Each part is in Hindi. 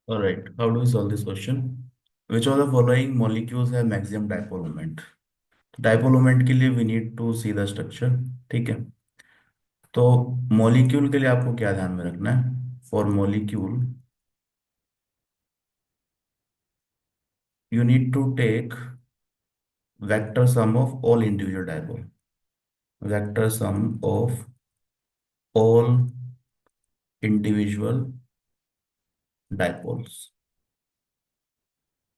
All right, how do we solve this question? Which of the following molecules have maximum dipole moment? Dipole moment के लिए we need to see the structure. ठीक है, तो मॉलिक्यूल के लिए आपको क्या ध्यान में रखना है? For molecule you need to take vector sum of all individual dipole. Vector sum of all individual dipoles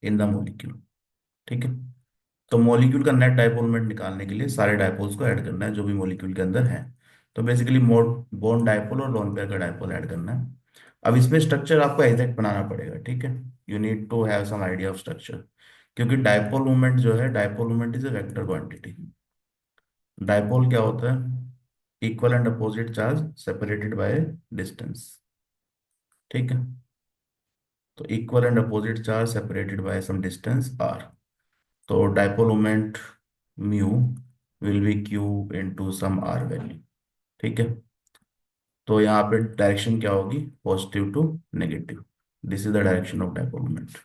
in the molecule. ठीक है, तो मॉलिक्यूल का नेट डाइपोल मोमेंट निकालने के लिए सारे डाइपोल्स को ऐड करना है जो भी मॉलिक्यूल के अंदर है। तो बेसिकली मोड बॉन्ड डाइपोल और लोन पेयर का डाइपोल ऐड करना है। अब इसमें स्ट्रक्चर आपको एग्जैक्ट बनाना पड़ेगा, ठीक है। You need to have some idea of structure, क्योंकि डाइपोल मूवमेंट जो है, dipole movement is a vector quantity. Dipole क्या होता है? Equal and opposite charge separated by distance. ठीक है, तो equal and opposite charge separated by some distance R. तो dipole moment mu will be Q into some R value. ठीक है, तो यहाँ पे डायरेक्शन क्या होगी? Positive to negative. This is the direction of dipole moment.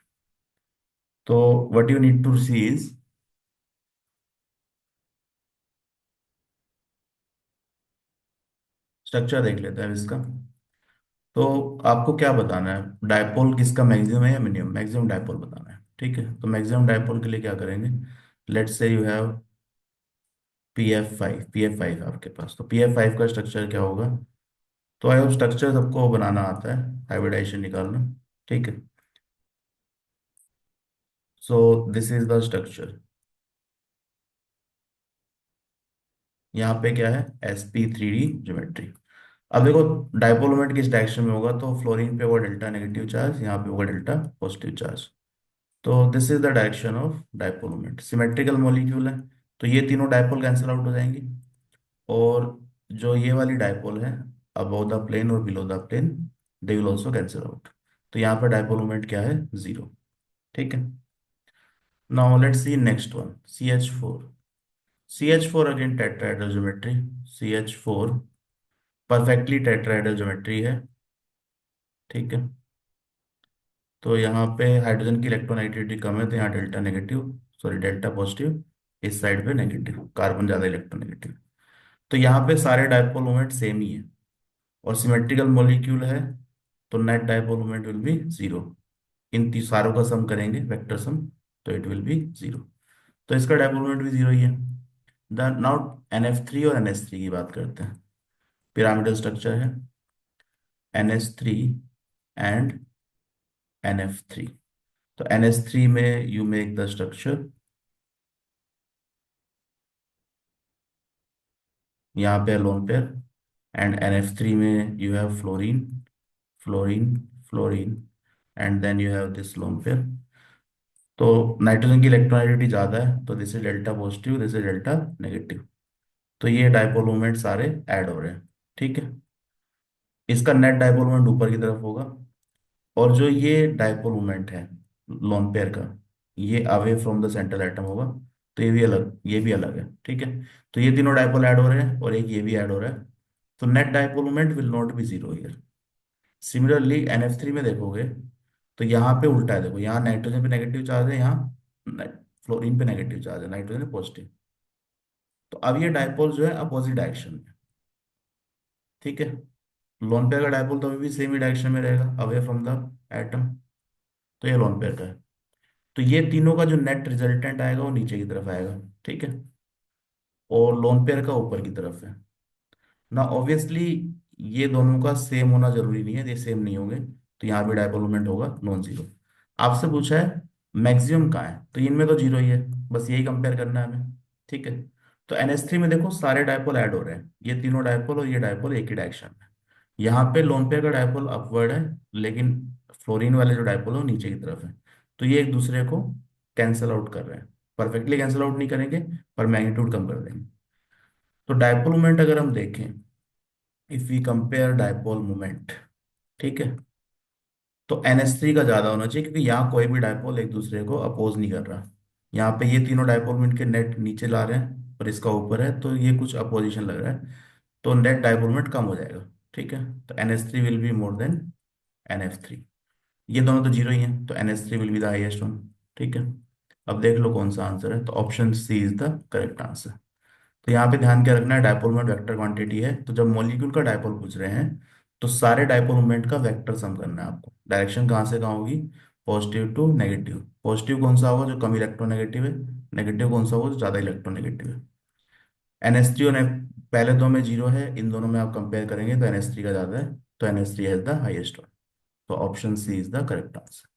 तो what you need to see is structure. देख लेते हैं इसका। तो आपको क्या बताना है? डाइपोल किसका मैक्सिमम है या मिनिमम? मैक्सिमम डाइपोल बताना है। ठीक है, तो मैक्सिमम डाइपोल के लिए क्या करेंगे? Let's say you have P F five आपके पास। तो पी एफ फाइव का स्ट्रक्चर क्या होगा? तो आई होप स्ट्रक्चर सबको बनाना आता है, हाइब्रिडाइजेशन निकालना। ठीक है, so this is the structure. यहाँ पे क्या है? sp3d geometry. अब देखो, डाइपोल मोमेंट किस डायरेक्शन में होगा? तो फ्लोरीन पे होगा डेल्टा नेगेटिव चार्ज, यहाँ पे होगा डेल्टा पॉजिटिव चार्ज। तो this is the direction of dipole moment. Symmetrical molecule है, तो ये तीनों डाइपोल कैंसिल आउट हो जाएंगी। और जो ये वाली डाइपोल है, अबव द प्लेन और below the plane, they will also cancel out. तो यहाँ पर डाइपोल मोमेंट क्या है? जीरो। ठीक है, now let's see next one, CH4। CH4 again tetrahedral geometry. CH4 perfectly tetrahedral geometry है। ठीक है, तो यहाँ पे हाइड्रोजन की इलेक्ट्रोनेगेटिविटी कम है, तो यहाँ delta negative, sorry delta positive, इस साइड पे नेगेटिव, कार्बन ज्यादा इलेक्ट्रोनेगेटिव। तो यहाँ पे सारे डाइपोल मोमेंट सेम ही है, और सिमेट्रिकल मॉलिक्यूल है, तो net dipole moment will be zero. इन सारों का सम करेंगे, वेक्टर सम, तो इट विल बी जीरो। तो इसका डाइपोल मोमेंट भी जीरो ही है। द नाउ NF3 और NH3 की बात करते हैं। पिरामिडल स्ट्रक्चर है, NH3 एंड NF3। तो NH3 में यू मेक द स्ट्रक्चर, यहाँ पे लोन पेयर, एंड NF3 में you have fluorine, fluorine, fluorine, and then you have this lone pair. तो नाइट्रोजन की इलेक्ट्रोनेगेटिविटी ज्यादा है, तो this is delta positive, this is delta negative. तो ये डाइपोल मोमेंट सारे ऐड हो रहे हैं। ठीक है, इसका नेट डाइपोल मोमेंट ऊपर की तरफ होगा। और जो ये डाइपोल मोमेंट है लोन पेयर का, ये away from the central atom होगा। तो ये भी अलग, ये भी अलग है। ठीक है, तो ये तीनों डाइपोल ऐड हो रहे हैं, और एक ये भी ऐड हो रहा है। तो net dipole moment will not be zero here. Similarly NF3 में देखोगे, तो यहाँ पे उल्टा है। देखो, यहाँ नाइट्रोजन पे नेगेटिव चार्ज है, यहाँ फ्लोरीन पे नेगेटिव चार्ज है, नाइट्रोजन पे पॉजिटिव। तो अब ये डाइपोल जो है अपोजिट डायरेक्शन में। ठीक है, लोन पेयर का डाइपोल तो अभी भी सेम ही डायरेक्शन में रहेगा, अवे फ्रॉम द एटम। तो ये लोन पेयर का है। तो ये तीनों का जो नेट रिजल्टेंट आएगा वो नीचे की तरफ आएगा। ठीक है, और लोन पेयर का ऊपर की तरफ है ना। ऑब्वियसली ये दोनों का सेम होना जरूरी नहीं है, ये सेम नहीं होंगे, तो यहाँ भी डाइपोल मोमेंट होगा नॉन जीरो। आपसे पूछा है मैक्सिमम कहाँ है, तो इनमें तो जीरो ही है, बस यही कंपेयर करना है हमें। ठीक है, तो NH3 में देखो सारे डाइपोल ऐड हो रहे हैं, ये तीनों डाइपोल और ये डाइपोल एक ही डायरेक्शन में। यहाँ पे लोन पेयर का डाइपोल अपवर्ड है, लेकिन फ्लोरीन वाले जो डाइपोल है वो नीचे की तरफ है। तो ये एक दूसरे को कैंसल आउट कर रहे हैं। परफेक्टली कैंसल आउट नहीं करेंगे, पर मैग्नीट्यूड कम कर देंगे। तो डाइपोल मोमेंट अगर हम देखें, if we compare dipole moment, ठीक है, तो NH3 का ज्यादा होना चाहिए, क्योंकि यहाँ कोई भी डाइपोल एक दूसरे को अपोज नहीं कर रहा। यहाँ पे ये तीनों डाइपोल मोमेंट के नेट नीचे ला रहे हैं, और इसका ऊपर है, तो ये कुछ अपोजिशन लग रहा है, तो नेट डाइपोल मोमेंट कम हो जाएगा। ठीक है, तो NH3 will be more than NF3। ये दोनों तो जीरो ही हैं, तो NH3 will be the highest one. ठीक है, अब देख लो कौन सा आंसर है, तो option C is the correct answer. तो यहाँ पे ध्यान क्या रखना है, डायपोल मोमेंट वेक्टर क्वांटिटी है, तो जब मॉलिक्यूल का डायपोल पूछ रहे हैं तो सारे डायपोल मोमेंट का वेक्टर सम करना है आपको। डायरेक्शन कहाँ से कहाँ होगी, पॉजिटिव टू नेगेटिव। पॉजिटिव कौन सा होगा, जो कम इलेक्ट्रोनेगेटिव है। नेगेटिव कौन सा होगा, जो ज्यादा इलेक्ट्रोनेगेटिव है। NH3 और पहले दो में जीरो है, इन दोनों में आप कंपेयर करेंगे तो NH3 का ज्यादा है, तो NH3 has the highest one. तो option C is the correct answer.